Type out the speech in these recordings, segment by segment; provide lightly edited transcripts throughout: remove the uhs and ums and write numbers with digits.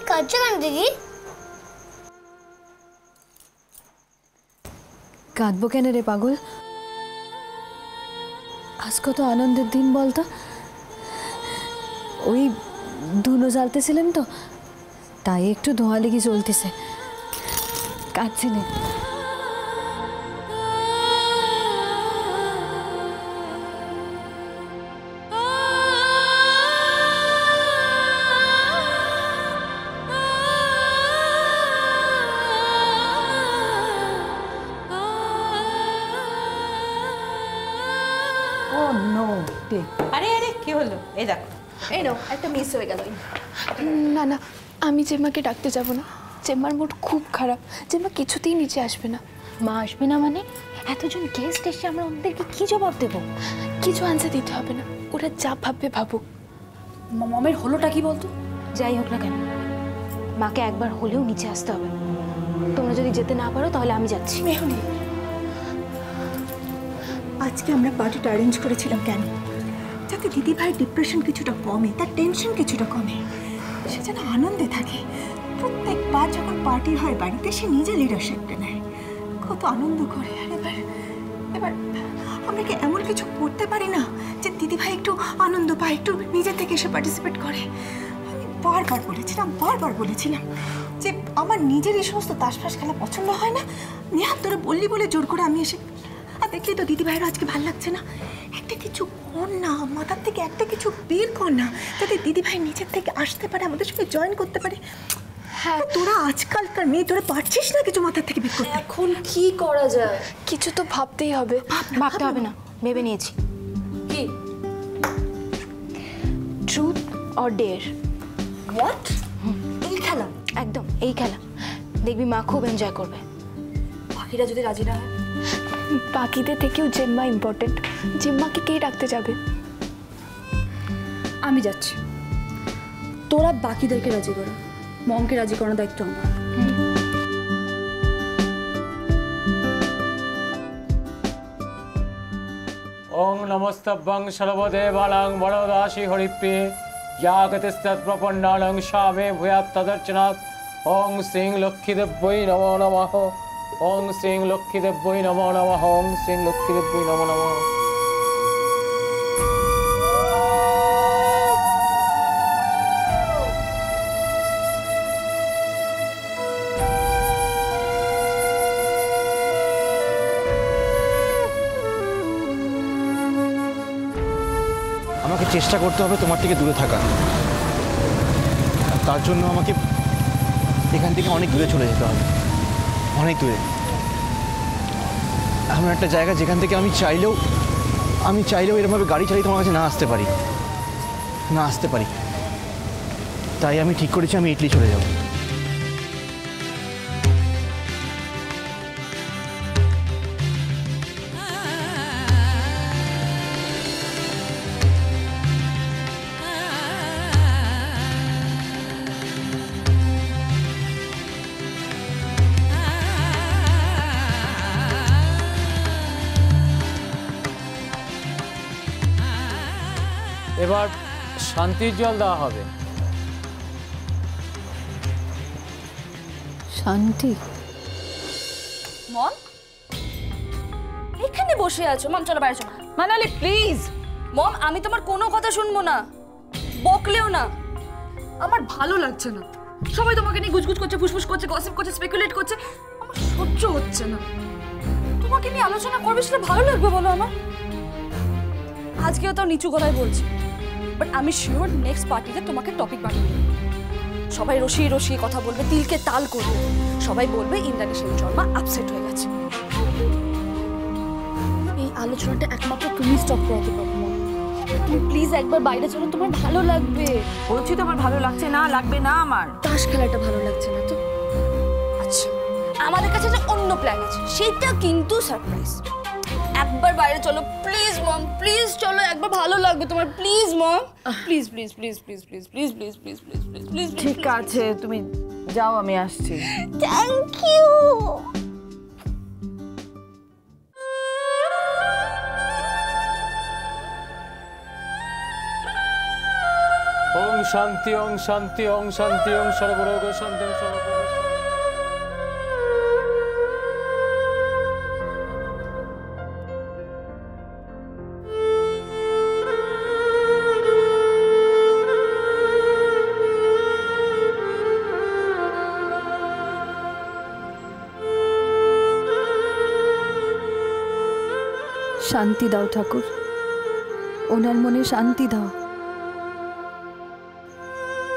তুমি কাঁদছো কেন দিদি? কাঁদবো কেন রে পাগল? আজ কত আনন্দের দিন বলতো। ওই ধুনো জ্বালতেছিলেন তো, তাই একটু ধোঁয়া লেগে জ্বলতেছে। কাঁদছে না। আরে আরে কি হলো? এই দেখো, এই নাও, একটা মিস হয়ে গেল। না না, আমি জেম্মাকে ডাকতে যাব না। জেম্মার মুড খুব খারাপ। জেম্মা কিছুতেই নিচে আসবে না। মা আসবে না মানে? এতজন গেস্ট এসে আমরা ওদেরকে কি জবাব দেব? কিছু আনসার দিতে হবে না, ওরা যা ভাববে ভাবুক। মমের হলোটা কি বলতো? যাই হোক না কেন, মাকে একবার হলেও নিচে আসতে হবে। তোমরা যদি যেতে না পারো তাহলে আমি যাচ্ছি। মেহুনি, আজকে আমরা পার্টিটা অ্যারেঞ্জ করেছিলাম কেন? যাতে দিদি ভাইয়ের ডিপ্রেশন কিছুটা কমে, তার টেনশন কিছুটা কমে, সে যেন আনন্দে থাকে। প্রত্যেকবার যখন পার্টি হয় বাড়িতে সে নিজে লিডারশিপটা নেয়, কত আনন্দ করে। আর এবার আমরা কি এমন কিছু করতে পারি না যে দিদি ভাই একটু আনন্দ পায়, একটু নিজে থেকে এসে পার্টিসিপেট করে? আমি বারবার বলেছিলাম যে আমার নিজের এই সমস্ত তাসফাস খেলা পছন্দ হয় না। নেহাত তোরা বললি বলে জোর করে আমি এসে, আর দেখলি তো দিদি ভাইয়েরও আজকে ভালো লাগছে না। একটা কিছু কর না, মাথার থেকে একটা কিছু বের কর না, যাতে দিদি ভাই নিজের থেকে আসতে পারে, আমাদের সঙ্গে জয়েন করতে পারে। হ্যাঁ, তোরা আজকালকার মেয়ে, তোরা পারছিস না কিছু মাথার থেকে বের করতে। এখন কি করা যায়? কিছু তো ভাবতেই হবে। ভাবতে হবে না, ভেবে নিয়েছি। কি? Truth or dare. হোয়াট? এই খেলা? একদম এই খেলা। দেখবি মা খুব এনজয় করবে। বাকিরা যদি রাজি না হয়? বাকিদের থেকেও জেম্মা ইম্পর্টেন্ট। জেম্মাকে কে ডাকতে যাবে? আমি যাচ্ছি। তোরা বাকিদেরকে রাজি করো, মমকে রাজি করানোর দায়িত্ব আমার। ওং নমস্তভ্যং সর্বদেবানাং বরদাসি হরিপ্রিয়ে জাগতিস্তৎপ্রপন্নানাং স্বামে ভূয়াৎ তদর্চনাৎ। ওং শ্রীং লক্ষ্মীদেব্যৈ নমো নমঃ। ওং শ্রীং লক্ষ্মীদেব্যৈ নমো নমঃ। ওং শ্রীং লক্ষ্মীদেব্যৈ নমো নমঃ। আমাকে চেষ্টা করতে হবে তোমার থেকে দূরে থাকা। তার জন্য আমাকে এখান থেকে অনেক দূরে চলে যেতে হবে, অনেক দূরে। এমন একটা জায়গা যেখান থেকে আমি চাইলেও এরকমভাবে গাড়ি চালিয়ে তোমার কাছে না আসতে পারি। তাই আমি ঠিক করেছি আমি ইটলি চলে যাব। এবার শান্তির জল দেওয়া হবে। শান্তি? মম এখানে বসে আছো? মম চলো বাইরে চলো। মানালি প্লিজ। মম আমি তোমার কোনো কথা শুনবো না, বকলেও না। আমার ভালো লাগছে না, সবাই তোমাকে নিয়ে গুজগুজ করছে, ফুসফুস করছে, গসিপ করছে, স্পেকুলেট করছে। আমার সহ্য হচ্ছে না। তোমাকে নিয়ে আলোচনা করবে সেটা ভালো লাগবে বলো আমার? আজকেও তো নিচু গলায় বলছি, বাট আমি শিওর নেক্সট পার্টিতে তোমাকে টপিক বানিয়ে দেবো। সবাই রসিয়ে রসিয়ে কথা বলবে, তিলকে তাল করবে। সবাই বলবে ইন্দ্রাণী সেন শর্মা আপসেট হয়ে গেছে। এই আলোচনাটা একমাত্র তুমি স্টপ করাতে পারো। তুমি প্লিজ একবার বাইরে চলো, তোমার ভালো লাগবে। বলছি তো আমার ভালো লাগছে না, লাগবে না আমার। তাস খেলাটা ভালো লাগছে না তো? আচ্ছা, আমাদের কাছে একটা অন্য প্ল্যান আছে, সেটা কিন্তু সারপ্রাইজ। একবার বাইরে চলো প্লিজ মম, প্লিজ চলো, একবার ভালো লাগবে তোমার। Please mom, please please please please please please please please please please please. ঠিক আছে, তুমি যাও, আমি আসছি। Thank you. ওং শান্তি ওং শান্তি ওং শান্তি ওং সর্বরোগ শান্তি ওং সর্বরোগ শান্তি দাও ঠাকুর, ওনার মনে শান্তি দাও।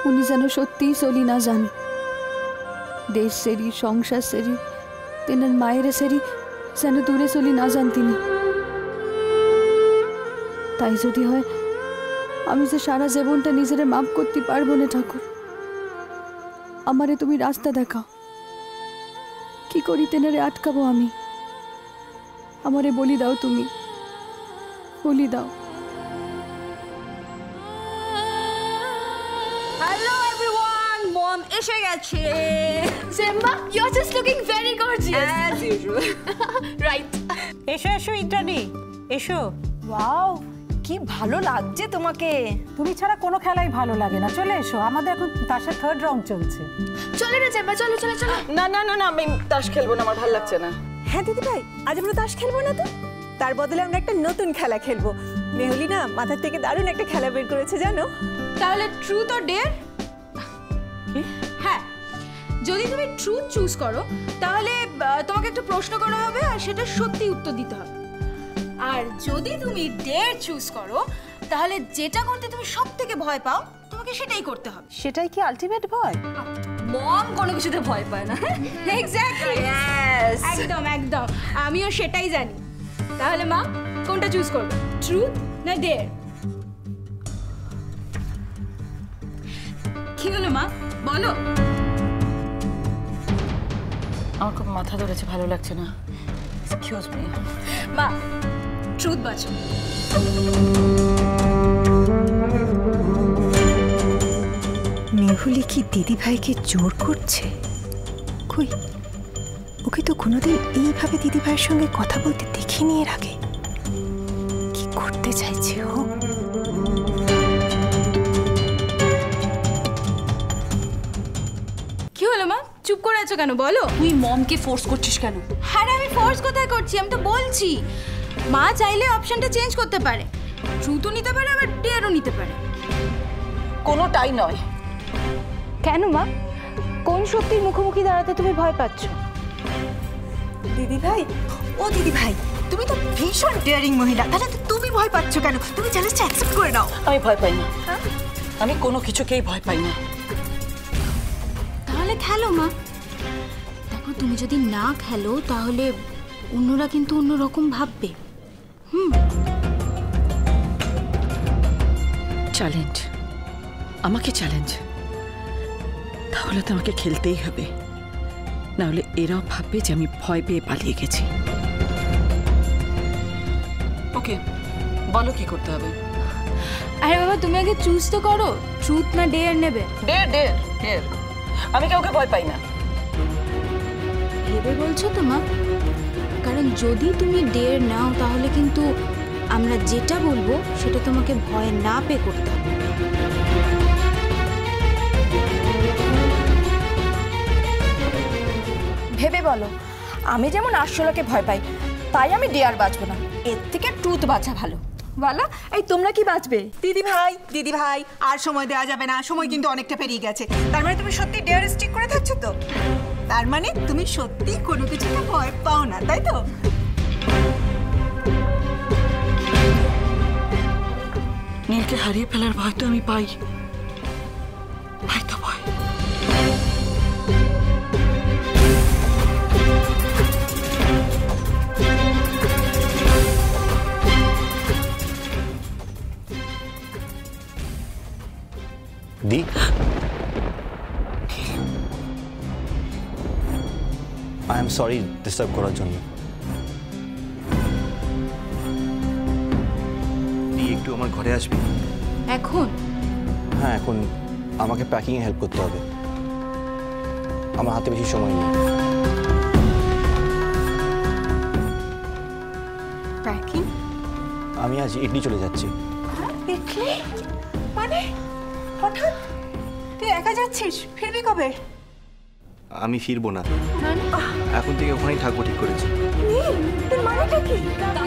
উনি যেন সত্যিই চলি না যান, দেশ সেরি সংসার সেরি তেনার মায়ের সেরি যেন দূরে চলি না যান তিনি। তাই যদি হয় আমি যে সারা জীবনটা নিজেরে মাপ করতে পারবো না ঠাকুর, আমারে তুমি রাস্তা দেখাও। কি করি তেনারে আটকাবো আমি? আমারে বলি দাও, তুমি বলি দাও। হ্যালো এভরিওয়ান, মম এসে গেছে। জেম্মা, you are just looking very gorgeous as usual. Right. এসো এসো ইন্দ্রাণী, এসো। ওয়াও, কি ভালো লাগছে তোমাকে। তুমি ছাড়া কোনো খেলাই ভালো লাগে না, চলে এসো। আমাদের এখন তাসের 3rd রাউন্ড চলছে। চলো না জেম্মা, চলো চলো চলো। না না না না, আমি তাস খেলবো না, আমার ভালো লাগছে না। হ্যাঁ দিদি ভাই, আজ আমরা তাস খেলবো না তো? তার বদলে আমরা একটা নতুন খেলা খেলবো। মেহুলি না মাথার থেকে দারুণ একটা খেলা বের করেছে জানো। তাহলে ট্রুথ অর ডেয়ার? হ্যাঁ, যদি তুমি ট্রুথ চুজ করো তাহলে তোমাকে একটা প্রশ্ন করা হবে আর সেটা সত্যি উত্তর দিতে হবে। আর যদি তুমি ডেয়ার চুজ করো তাহলে যেটা করতে তুমি সবথেকে ভয় পাও তোমাকে সেটাই করতে হবে। সেটাই কি আলটিমেট ভয়? মম কোনো কিছুতে ভয় পায় না। Exactly, Yes. একদম একদম, আমিও সেটাই জানি। তাহলে মা কোনটা চুজ করবে, ট্রুথ না ডেয়ার? কি হলো মা, বলো। আমার খুব মাথা ধরেছে, ভালো লাগছে না। Excuse me. মা ট্রুথ বাঁচো। মেহুলি কি দিদি ভাইকে জোর করছে? কই, ওকে তো কোনোদিন এইভাবে দিদি ভাইয়ের সঙ্গে কথা বলতে দেখিনি এর আগে। কি করতে চাইছে ও? কি হলো মা, চুপ করে আছো কেন, বলো। তুই মমকে ফোর্স করছিস কেন? হ্যাঁ আমি ফোর্স কোথায় করছি, আমি তো বলছি মা চাইলে অপশনটা চেঞ্জ করতে পারে, ট্রুথও নিতে পারে আবার ডেয়ারও নিতে পারে। কোনোটাই নয়। কেন মা, কোন সত্যির মুখোমুখি দাঁড়াতে তুমি ভয় পাচ্ছ? দিদি ভাই, ও দিদি ভাই, তুমি তো ভীষণ ডেয়ারিং মহিলা, তাহলে তো তুমি ভয় পাচ্ছ কেন? তুমি চ্যালেঞ্জটা অ্যাকসেপ্ট করে নাও। আমি ভয় পাই না, আমি কোনো কিছুকেই ভয় পাই না। তাহলে খেলো মা। দেখো তুমি যদি না খেলো তাহলে অন্যরা কিন্তু অন্যরকম ভাববে। চ্যালেঞ্জ, আমাকে চ্যালেঞ্জ, তাহলে তো আমাকে খেলতেই হবে, না হলে এরাও ভাববে যে আমি ভয় পেয়ে পালিয়ে গেছি। ওকে, বলো কি করতে হবে। আরে বাবা তুমি আগে চুজ তো করো, ট্রুথ না ডেয়ার নেবে। ডেয়ার ডেয়ার ডেয়ার, আমি কাউকে ভয় পাই না। ভেবে বলছো তো মা? কারণ যদি তুমি ডেয়ার নাও তাহলে কিন্তু আমরা যেটা বলবো সেটা তোমাকে ভয় না পেয়ে করতে হবে। ভেবে বলো, আমি যেমন আরশোলাকে ভয় পাই, তাই আমি ডেয়ার বাঁচবো না, এর থেকে ট্রুথ বাঁচা ভালো। বলো, এই তোমরা কি বাঁচবে? দিদি ভাই আর সময় দেওয়া যাবে না, সময় কিন্তু অনেকটা পেরিয়ে গেছে। তার মানে তুমি সত্যি ডেয়ার স্টিক করে থাকছো তো? তার মানে তুমি সত্যি কোনো কিছুতে ভয় পাও না, তাই তো? নীলকে হারিয়ে ফেলার ভয় তো আমি পাই, ভাই তো ভয়। দি, আই এম সরি ডিস্টার্ব করার জন্য। দি একটু আমার ঘরে আসবি? এখন? হ্যাঁ এখন আমাকে প্যাকিংয়ে হেল্প করতে হবে, আমার হাতে বেশি সময় নেই। প্যাকিং? আমি আজ ইডলি চলে যাচ্ছি। ইডলি? মানে হঠাৎ তুই একা যাচ্ছিস? ফিরবি কবে? আমি ফিরবো না, এখন থেকে ওখানেই থাকবো ঠিক করেছি। নীল, তোর মানেটা কি? দাদা